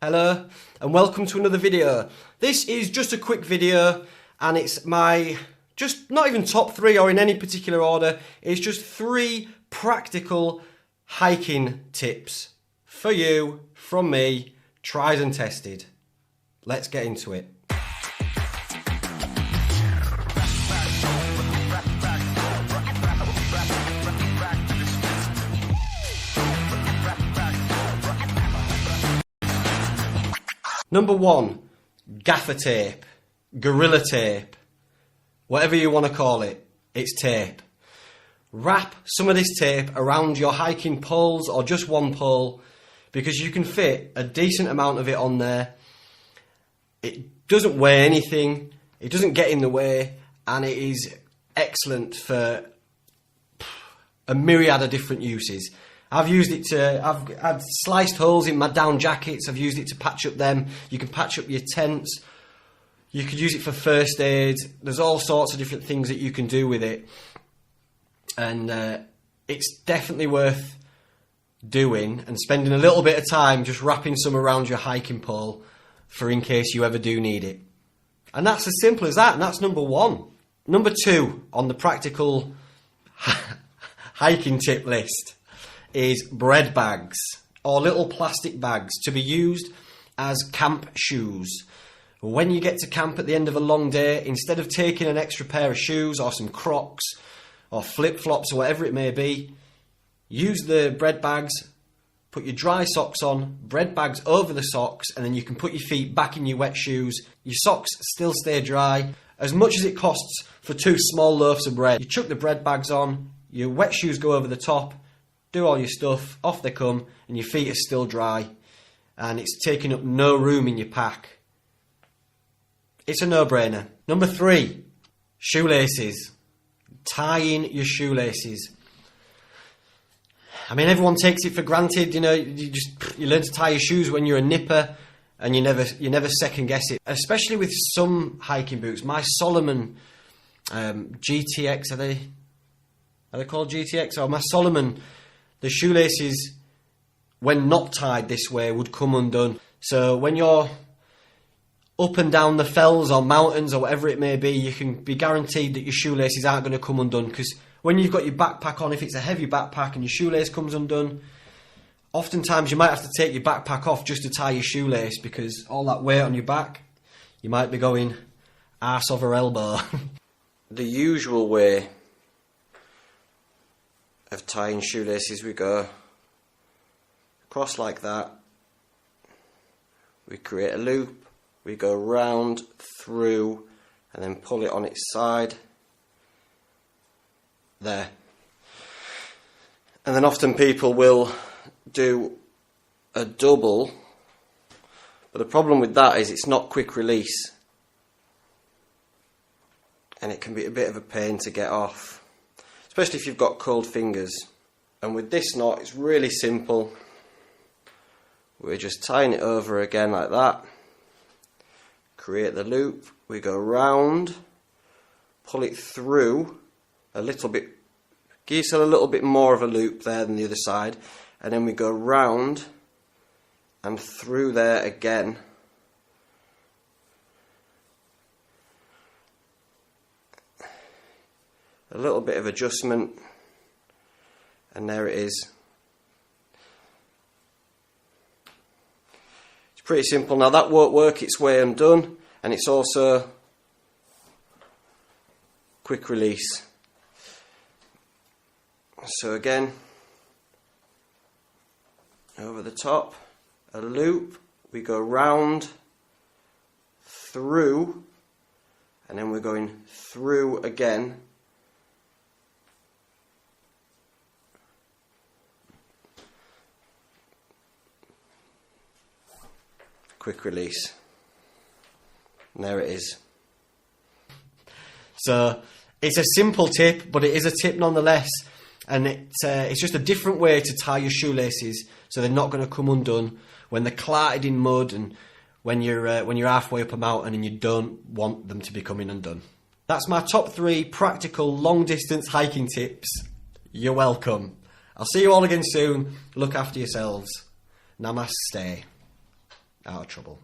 Hello and welcome to another video. This is just a quick video and it's my, just not even top 3 or in any particular order, it's just 3 practical hiking tips for you, from me, tried and tested. Let's get into it. Number 1, gaffer tape, gorilla tape, whatever you want to call it, it's tape. Wrap some of this tape around your hiking poles or just one pole because you can fit a decent amount of it on there. It doesn't weigh anything, it doesn't get in the way, and it is excellent for a myriad of different uses. I've used it to, I've had sliced holes in my down jackets, I've used it to patch up them. You can patch up your tents, you could use it for first aid, there's all sorts of different things that you can do with it. And it's definitely worth doing and spending a little bit of time just wrapping some around your hiking pole for in case you ever do need it. And that's as simple as that, and that's number 1. Number 2 on the practical hiking tip list is bread bags or little plastic bags to be used as camp shoes. When you get to camp at the end of a long day, instead of taking an extra pair of shoes or some Crocs or flip-flops or whatever it may be, use the bread bags, put your dry socks on, bread bags over the socks, and then you can put your feet back in your wet shoes. Your socks still stay dry. As much as it costs for 2 small loaves of bread, you chuck the bread bags on, your wet shoes go over the top, do all your stuff, off they come, and your feet are still dry, and it's taking up no room in your pack. It's a no-brainer. Number 3, shoelaces. Tying your shoelaces. I mean, everyone takes it for granted, you know, you learn to tie your shoes when you're a nipper, and you never second guess it. Especially with some hiking boots. My Salomon GTX, are they called GTX? Or my Salomon, the shoelaces, when not tied this way, would come undone. So when you're up and down the fells or mountains or whatever it may be, you can be guaranteed that your shoelaces aren't going to come undone, because when you've got your backpack on, if it's a heavy backpack and your shoelace comes undone, oftentimes you might have to take your backpack off just to tie your shoelace, because all that weight on your back, you might be going arse over elbow. The usual way of tying shoelaces, we go across like that, we create a loop, we go round, through, and then pull it on its side, there. And then often people will do a double, but the problem with that is it's not quick release, and it can be a bit of a pain to get off, especially if you've got cold fingers. And with this knot, it's really simple. We're just tying it over again like that, create the loop, we go round, pull it through a little bit, give yourself a little bit more of a loop there than the other side, and then we go round and through there again. A little bit of adjustment, and there it is. It's pretty simple. Now that won't work its way undone, and it's also quick release. So again, over the top, a loop, we go round, through, and then we're going through again. Quick release. And there it is. So it's a simple tip, but it is a tip nonetheless, and it's just a different way to tie your shoelaces so they're not going to come undone when they're clattered in mud and when you're halfway up a mountain and you don't want them to be coming undone. That's my top 3 practical long distance hiking tips. You're welcome. I'll see you all again soon. Look after yourselves. Namaste. out of trouble.